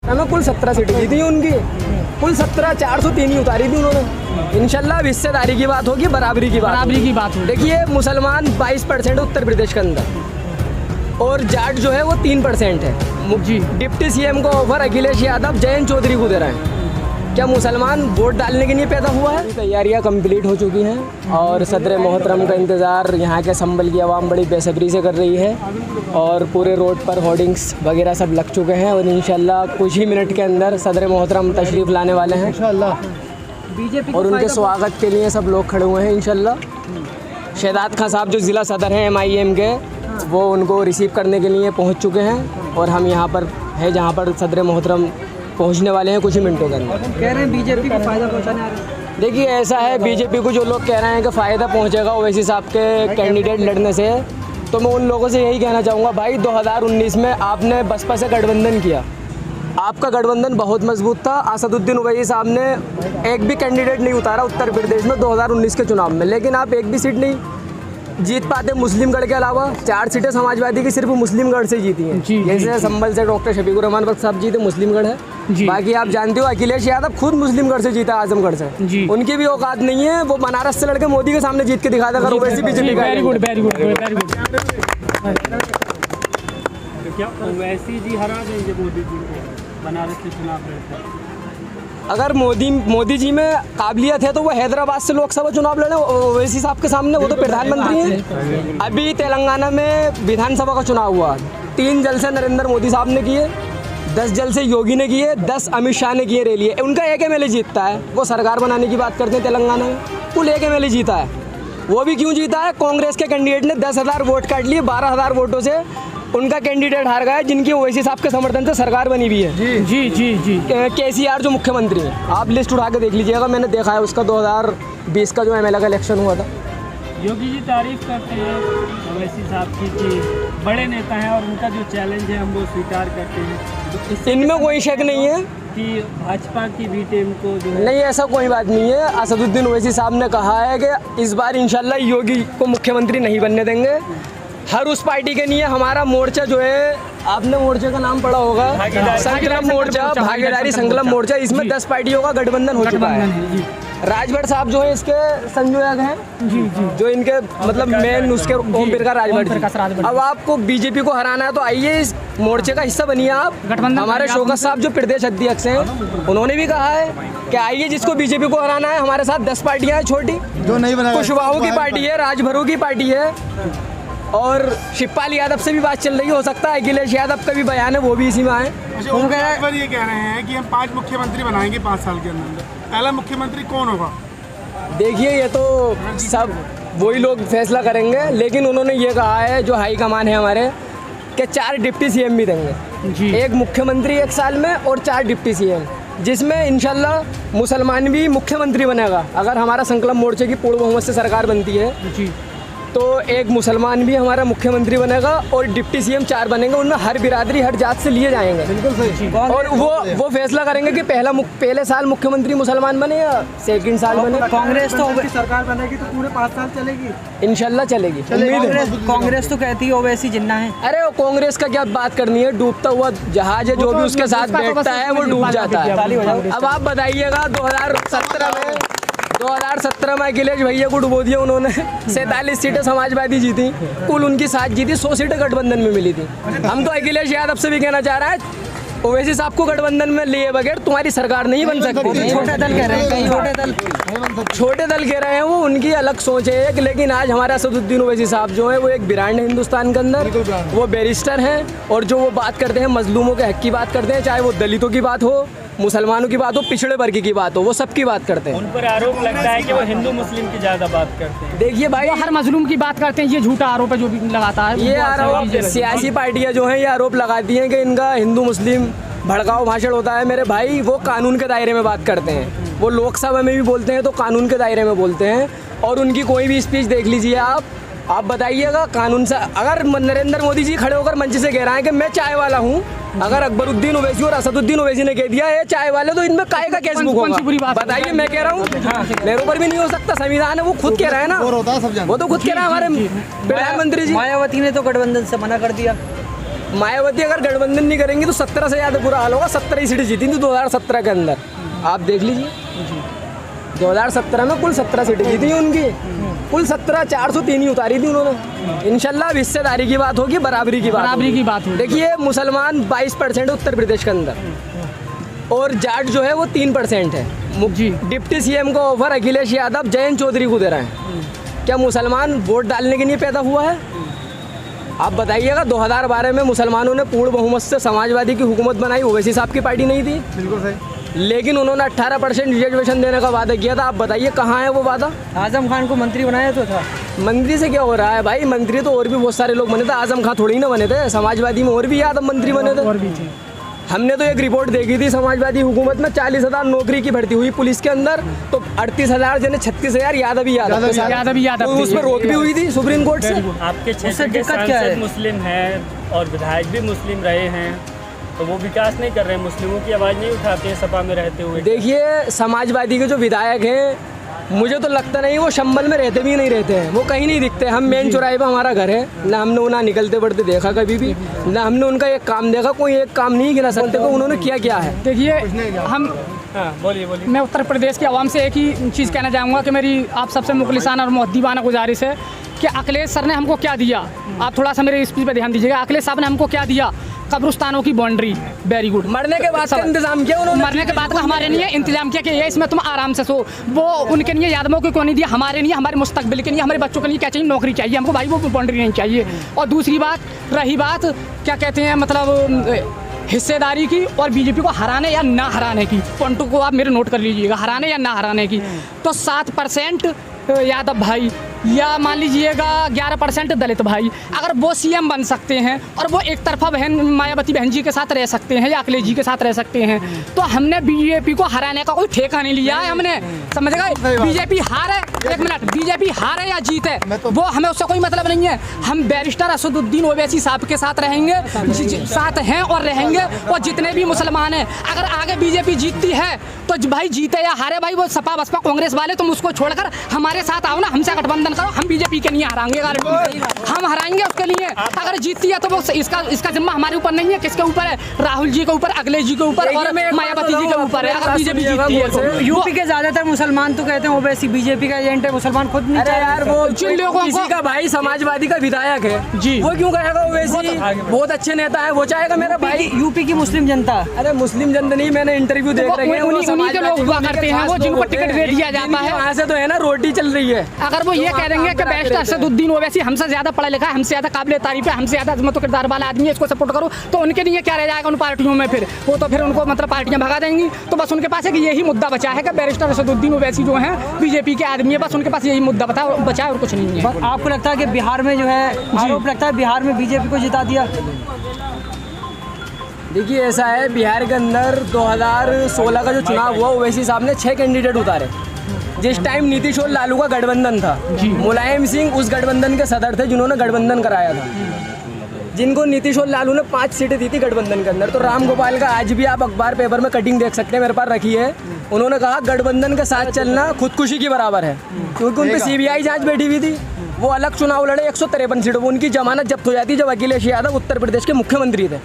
हमें कुल 17 सीटें जीती उनकी, कुल 17, 403 ही उतारी थी उन्होंने। इंशाल्लाह हिस्सेदारी की बात होगी, बराबरी की बात होगी। देखिए मुसलमान 22% उत्तर प्रदेश के अंदर, और जाट जो है वो 3% है जी। डिप्टी सीएम को ऑफर अखिलेश यादव जयंत चौधरी को दे रहे हैं। क्या मुसलमान वोट डालने के लिए पैदा हुआ है? तैयारियां कंप्लीट हो चुकी हैं और सदर मोहतरम का इंतज़ार यहाँ के संभल की आवाम बड़ी बेसब्री से कर रही है, और पूरे रोड पर होर्डिंग्स वगैरह सब लग चुके हैं, और इंशाल्लाह कुछ ही मिनट के अंदर सदर मोहतरम तशरीफ़ लाने वाले हैं इंशाल्लाह, और उनके स्वागत के लिए सब लोग खड़े हुए हैं इंशाल्लाह। शहजाद खां साहब जो ज़िला सदर हैं MIM के, वो उनको रिसीव करने के लिए पहुँच चुके हैं, और हम यहाँ पर है जहाँ पर सदर मोहतरम पहुंचने वाले हैं कुछ ही मिनटों के अंदर। कह रहे हैं बीजेपी को फ़ायदा पहुंचाने आ रहे हैं। देखिए ऐसा है, बीजेपी को जो लोग कह रहे हैं कि फ़ायदा पहुंचेगा ओवैसी साहब के कैंडिडेट लड़ने से, तो मैं उन लोगों से यही कहना चाहूँगा, भाई 2019 में आपने बसपा से गठबंधन किया, आपका गठबंधन बहुत मजबूत था। असदुद्दीन ओवैसी साहब ने एक भी कैंडिडेट नहीं उतारा उत्तर प्रदेश में 2019 के चुनाव में, लेकिन आप एक भी सीट नहीं जीत पाते मुस्लिमगढ़ के अलावा। 4 सीटें समाजवादी की सिर्फ मुस्लिमगढ़ से जीती हैं, जैसे संभल से डॉक्टर शफीकुर रहमान वक्त साहब जीते, मुस्लिमगढ़ है। बाकी आप जानते हो अखिलेश यादव खुद मुस्लिमगढ़ से जीता, आजमगढ़ से, उनकी भी औकात नहीं है, वो बनारस से लड़के मोदी के सामने जीत के दिखा था। ओवैसी बीजेपी का वेरी गुड क्या ओवैसी जी हरा देंगे मोदी जी को बनारस के चुनाव लड़ते? अगर मोदी जी में काबिलियत है तो वो हैदराबाद से लोकसभा चुनाव लड़े ओवैसी साहब के सामने, वो तो प्रधानमंत्री हैं। अभी तेलंगाना में विधानसभा का चुनाव हुआ, 3 जलसे नरेंद्र मोदी साहब ने किए, 10 जलसे योगी ने किए, 10 अमित शाह ने किए रैली। उनका एक MLA जीतता है, वो सरकार बनाने की बात करते हैं तेलंगाना में, कुल एक MLA जीता है। वो भी क्यों जीता है? कांग्रेस के कैंडिडेट ने 10,000 वोट काट लिए, 12,000 वोटों से उनका कैंडिडेट हार गया, जिनकी ओवैसी साहब के समर्थन से सरकार बनी हुई है। जी। KCR जो मुख्यमंत्री है, आप लिस्ट उठा के देख लीजिएगा, मैंने देखा है उसका 2020 का जो MLA का इलेक्शन हुआ था। योगी जी तारीफ करते हैं ओवैसी साहब की कि बड़े नेता हैं और उनका जो चैलेंज है हम वो स्वीकार करते हैं, तो इनमें कोई शक नहीं है कि भाजपा की भी टीम को जो है नहीं, ऐसा कोई बात नहीं है। असदुद्दीन ओवैसी साहब ने कहा है कि इस बार इंशाल्लाह योगी को मुख्यमंत्री नहीं बनने देंगे। हर उस पार्टी के लिए हमारा मोर्चा जो है, आपने मोर्चे का नाम पढ़ा होगा, संकल्प मोर्चा, भागीदारी संकल्प मोर्चा, इसमें 10 पार्टियों का गठबंधन हो चुका है। राजभर साहब जो है इसके संयोजक हैं, जो इनके मतलब मेन उसके ओम प्रकाश राजभर। अब आपको बीजेपी को हराना है तो आइए इस मोर्चे का हिस्सा बनिए आप। हमारे शौकत साहब जो प्रदेश अध्यक्ष हैं, उन्होंने भी कहा है कि आइए जिसको बीजेपी को हराना है, हमारे साथ 10 पार्टियां हैं छोटी, जो नहीं बना, कुशवाहों की पार्टी है, राजभरों की पार्टी है, और शिवपाल यादव से भी बात चल रही है, हो सकता है अखिलेश यादव का भी बयान है वो भी इसी में आए। ये कह रहे हैं कि हम 5 मुख्यमंत्री बनाएंगे 5 साल के अंदर, पहला मुख्यमंत्री कौन होगा? देखिए ये तो सब वही लोग फैसला करेंगे, लेकिन उन्होंने ये कहा है जो हाई कमान है हमारे, कि 4 डिप्टी CM भी देंगे, 1 मुख्यमंत्री 1 साल में और 4 डिप्टी CM, जिसमें इंशाल्लाह मुसलमान भी मुख्यमंत्री बनेगा। अगर हमारा संकल्प मोर्चे की पूर्ण बहुमत से सरकार बनती है तो 1 मुसलमान भी हमारा मुख्यमंत्री बनेगा, और डिप्टी CM 4 बनेंगे, उनमें हर बिरादरी हर जात से लिए जाएंगे। बिल्कुल सही। और वो फैसला करेंगे कि पहले साल मुख्यमंत्री मुसलमान बने या सेकंड साल बने। कांग्रेस तो सरकार बनेगी तो पूरे 5 साल चलेगी, इंशाल्लाह चलेगी। कांग्रेस तो कहती है ओवैसी जिन्ना है। अरे वो कांग्रेस का क्या बात करनी है, डूबता हुआ जहाज है, जो भी उसके साथ बैठता है वो डूब जाता है। अब आप बताइएगा 2017 में अखिलेश भैया को डुबो दिया उन्होंने, 47 सीटें समाजवादी जीती, कुल उनकी 7 जीती, 100 सीटें गठबंधन में मिली थी। हम तो अखिलेश यादव से भी कहना चाह रहा है, ओवैसी साहब को गठबंधन में लिए बगैर तुम्हारी सरकार नहीं बन सकती। छोटे दल कह रहे हैं, छोटे दल कह रहे हैं, वो उनकी अलग सोच है एक, लेकिन आज हमारे असदुद्दीन ओवैसी साहब जो है वो एक ब्रांड है हिंदुस्तान के अंदर, वो बैरिस्टर हैं, और जो वो बात करते हैं मजलूमों के हक की बात करते हैं, चाहे वो दलितों की बात हो, मुसलमानों की बात हो, पिछड़े वर्ग की बात हो, वो सबकी बात करते हैं। उन पर आरोप लगता है कि वो हिंदू मुस्लिम की ज़्यादा बात करते हैं। देखिए भाई, हर मजलूम की बात करते हैं, ये झूठा आरोप है जो भी लगाता है। ये आरोप सियासी पार्टियां जो हैं ये आरोप लगाती हैं कि इनका हिंदू मुस्लिम भड़काऊ भाषण होता है। मेरे भाई वो कानून के दायरे में बात करते हैं, वो लोकसभा में भी बोलते हैं तो कानून के दायरे में बोलते हैं, और उनकी कोई भी स्पीच देख लीजिए आप बताइएगा कानून से। अगर नरेंद्र मोदी जी खड़े होकर मंच से कह रहे हैं कि मैं चाय वाला हूँ, अगर अकबरुद्दीन ओवैसी और असदुद्दीन ओवैसी ने कह दिया है चाय वाले, तो इनमें काय का केस बुक होगा? बताइए, मैं कह रहा हूँ मेरे ऊपर भी नहीं हो सकता, संविधान है, वो खुद कह रहा है ना, वो तो खुद कह रहा है हमारे प्रधानमंत्री जी। मायावती ने तो गठबंधन से मना कर दिया। मायावती अगर गठबंधन नहीं करेंगी तो 17 से ज़्यादा बुरा हाल होगा। 17 ही सीटें जीती थी 2017 के अंदर, आप देख लीजिए। 2017 में कुल 17 सीटें जीती उनकी, कुल 17, 403 ही उतारी थी उन्होंने। इंशाल्लाह अब हिस्सेदारी की बात होगी, बराबरी की बात होगी। देखिए मुसलमान 22% है उत्तर प्रदेश के अंदर, और जाट जो है वो 3% है। डिप्टी सीएम का ऑफर अखिलेश यादव जयंत चौधरी को दे रहे हैं। क्या मुसलमान वोट डालने के लिए पैदा हुआ है? आप बताइएगा। 2012 में मुसलमानों ने पूर्ण बहुमत से समाजवादी की हुकूमत बनाई, ओवैसी साहब की पार्टी नहीं थी। बिल्कुल सही। लेकिन उन्होंने 18% रिजर्वेशन देने का वादा किया था। आप बताइए कहाँ है वो वादा? आजम खान को मंत्री बनाया तो था। मंत्री से क्या हो रहा है भाई? मंत्री तो और भी बहुत सारे लोग बने थे, आजम खान थोड़ी ना बने थे। समाजवादी में और भी यादव मंत्री बने थे। हमने तो एक रिपोर्ट देखी थी, समाजवादी हुकूमत में 40,000 नौकरी की भर्ती हुई पुलिस के अंदर, तो 38,000 जने 36,000 यादव ही यादव तो उस पर रोक भी हुई थी सुप्रीम कोर्ट से। आपके क्षेत्र के सांसद मुस्लिम हैं और विधायक भी मुस्लिम रहे हैं, तो वो विकास नहीं कर रहे हैं, मुस्लिमों की आवाज़ नहीं उठाते हैं सपा में रहते हुए। देखिए समाजवादी के जो विधायक हैं, मुझे तो लगता नहीं वो शंबल में रहते भी नहीं रहते हैं, वो कहीं नहीं दिखते। हम मेन चौराहे पर हमारा घर है, ना हमने उन्हें निकलते पड़ते देखा कभी भी, ना हमने उनका एक काम देखा। कोई एक काम नहीं गिना सकते कि उन्होंने क्या क्या है। देखिए हम बोलिए मैं उत्तर प्रदेश के आवाम से एक ही चीज़ कहना चाहूँगा कि मेरी आप सबसे मुखलिसाना और मुअद्दिबाना गुजारिश है कि अखिलेश सर ने हमको क्या दिया। आप थोड़ा सा मेरे स्पीच पर ध्यान दीजिएगा। अखिलेश साहब ने हमको क्या दिया? कब्रिस्तानों की बाउंड्री, वेरी गुड। मरने के बाद का इंतजाम किया उन्होंने। मरने के बाद का हमारे लिए इंतजाम किया कि ये इसमें तुम आराम से सो। वो उनके लिए यादवों को क्यों नहीं दिया? हमारे लिए, हमारे मुस्तकबिल के लिए, हमारे बच्चों के लिए क्या चाहिए? नौकरी चाहिए हमको भाई, वो बाउंड्री नहीं चाहिए। और दूसरी बात, रही बात क्या कहते हैं मतलब हिस्सेदारी की और बीजेपी को हराने या ना हराने की, पॉइंटों को आप मेरे नोट कर लीजिएगा, हराने या ना हराने की। तो 7% यादव भाई या मान लीजिएगा 11% दलित भाई, अगर वो सीएम बन सकते हैं और वो एक तरफा बहन मायावती बहन जी के साथ रह सकते हैं या अखिलेश जी के साथ रह सकते हैं, तो हमने बीजेपी को हराने का कोई ठेका नहीं लिया है। हमने समझ गए, बीजेपी हारे, एक मिनट, बीजेपी हारे या जीते वो हमें उससे कोई मतलब नहीं है। हम बैरिस्टर असदुद्दीन ओवैसी साहब के साथ रहेंगे, साथ हैं और रहेंगे। और जितने भी मुसलमान हैं, अगर आगे बीजेपी जीतती है तो भाई जीते या हारे भाई, वो सपा बसपा कांग्रेस वाले तुम उसको छोड़कर हमारे साथ आओ ना, हमसे गठबंधन करो। हम बीजेपी के नहीं हराएंगे, हम हराएंगे उसके लिए। अगर जीतती है तो वो इसका जिम्मा हमारे ऊपर नहीं है। किसके ऊपर है? राहुल जी के ऊपर, अखिलेश जी के ऊपर और मायावती जी के ऊपर है। अगर बीजेपी जीतती है तो यूपी के ज्यादातर मुसलमान तो कहते हैं ओवैसी बीजेपी का एजेंट है, मुसलमान खुद नहीं। अरे यार वो जिन लोगों किसी का भाई समाजवादी का विधायक है जी, वो क्यों कहेगा ओवैसी? बहुत अच्छे नेता है, वो चाहेगा मेरा भाई। यूपी की मुस्लिम जनता, अरे मुस्लिम जनता नहीं, मैंने इंटरव्यू देख रहे हैं, उन्हीं के लोग हुआ करते हैं, वो जिनको टिकट दे दिया जाता है। वहाँ से तो है ना रोटी चल रही है। अगर वो ये कह देंगे कि बैरिस्टर असदुद्दीन ओवैसी हमसे ज्यादा पढ़ा लिखा है, हमसे ज्यादा काबिल तारीफ है, हमसे ज्यादा अजमत किरदार वाला आदमी है, इसको सपोर्ट करो, तो उनके लिए क्या रह जाएगा उन पार्टियों में? फिर वो तो फिर उनको मतलब पार्टियां भगा देंगी। तो बस उनके पास एक यही मुद्दा बचा है कि बैरिस्टर असदुद्दीन ओवैसी जो है बीजेपी के आदमी है, बस उनके पास यही मुद्दा बचा है और कुछ नहीं है। आपको लगता है कि बिहार में जो है आरोप लगता है बिहार में बीजेपी को जिता दिया? देखिए ऐसा है, बिहार के अंदर 2016 का जो चुनाव हुआ, ओवैसी साहब ने 6 कैंडिडेट उतारे। जिस टाइम नीतीश और लालू का गठबंधन था, मुलायम सिंह उस गठबंधन के सदर थे जिन्होंने गठबंधन कराया था, जिनको नीतीश और लालू ने 5 सीटें दी थी गठबंधन के अंदर। तो राम गोपाल का आज भी आप अखबार पेपर में कटिंग देख सकते हैं, मेरे पास रखी है। उन्होंने कहा गठबंधन के साथ चलना खुदकुशी के बराबर है, क्योंकि उन पर सीबीआई जांच बैठी हुई थी। वो अलग चुनाव लड़े 153 सीटों पर, उनकी जमानत जब्त हो जाती जब अखिलेश यादव उत्तर प्रदेश के मुख्यमंत्री थे।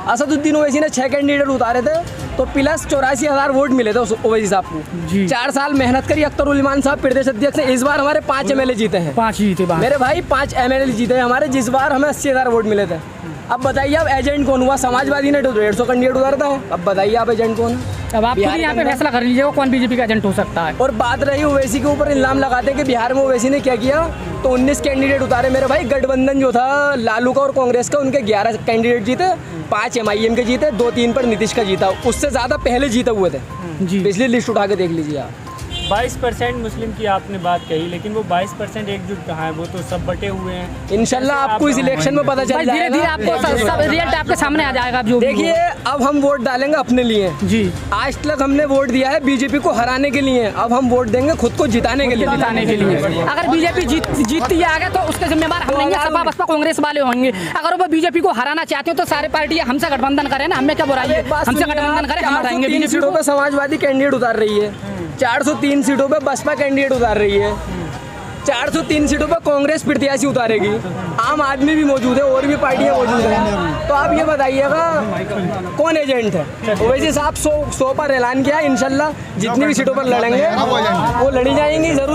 असदुद्दीन ओवैसी ने 6 कैंडिडेट उतारे थे, तो प्लस 84,000 वोट मिले थे ओवैसी साहब को। 4 साल मेहनत करी। अख्तर उल इमान साहब प्रदेश अध्यक्ष हैं, इस बार हमारे 5 MLA जीते हैं। 5 जीते मेरे भाई, 5 MLA जीते हैं हमारे, जिस बार हमें 80,000 वोट मिले थे। अब बताइए अब एजेंट कौन हुआ? समाजवादी ने तो 150 कैंडिडेट उतारता है। अब बताइए आप एजेंट कौन है? अब आप यहाँ पे फैसला कर लीजिए कौन बीजेपी का एजेंट हो सकता है। और बात रही ओवैसी के ऊपर इल्जाम लगाते हैं कि बिहार में ओवैसी ने क्या किया, तो 19 कैंडिडेट उतारे मेरे भाई। गठबंधन जो था लालू का और कांग्रेस का, उनके 11 कैंडिडेट जीते, 5 MIM के जीते, 2-3 पर नीतीश का जीता। उससे ज़्यादा पहले जीते हुए थे जी। पिछली लिस्ट उठा के देख लीजिए आप। 22% मुस्लिम की आपने बात कही, लेकिन वो 22% एकजुट कहाँ है? वो तो सब बटे हुए हैं। इंशाल्लाह आपको इस इलेक्शन में पता चल जाएगा, धीरे-धीरे आपको सब रिजल्ट आपके सामने आ जाएगा। जो देखिए अब हम वोट डालेंगे अपने लिए जी। आज तक हमने वोट दिया है बीजेपी को हराने के लिए, अब हम वोट देंगे खुद को जिताने के लिए। अगर बीजेपी जीतती है आगे तो उसके जिम्मेदार हम नहीं, सपा बसपा कांग्रेस वाले होंगे। अगर वो बीजेपी को हराना चाहते हो तो सारे पार्टी हमसे गठबंधन करें ना, हमें क्या बुराई है? हमसे गठबंधन करें, हम हराएंगे। 3 सीटों पर समाजवादी कैंडिडेट उतार रही है, 403 सीटों पे बसपा कैंडिडेट उतार रही है। 403 सीटों पर कांग्रेस प्रत्याशी उतारेगी, आम आदमी भी मौजूद है और भी पार्टियां मौजूद हैं, तो आप ये बताइएगा कौन एजेंट है। वैसे साहब 100 पर ऐलान किया, इंशाल्लाह जितनी भी सीटों पर लड़ेंगे वो लड़ी जाएंगी जरूर।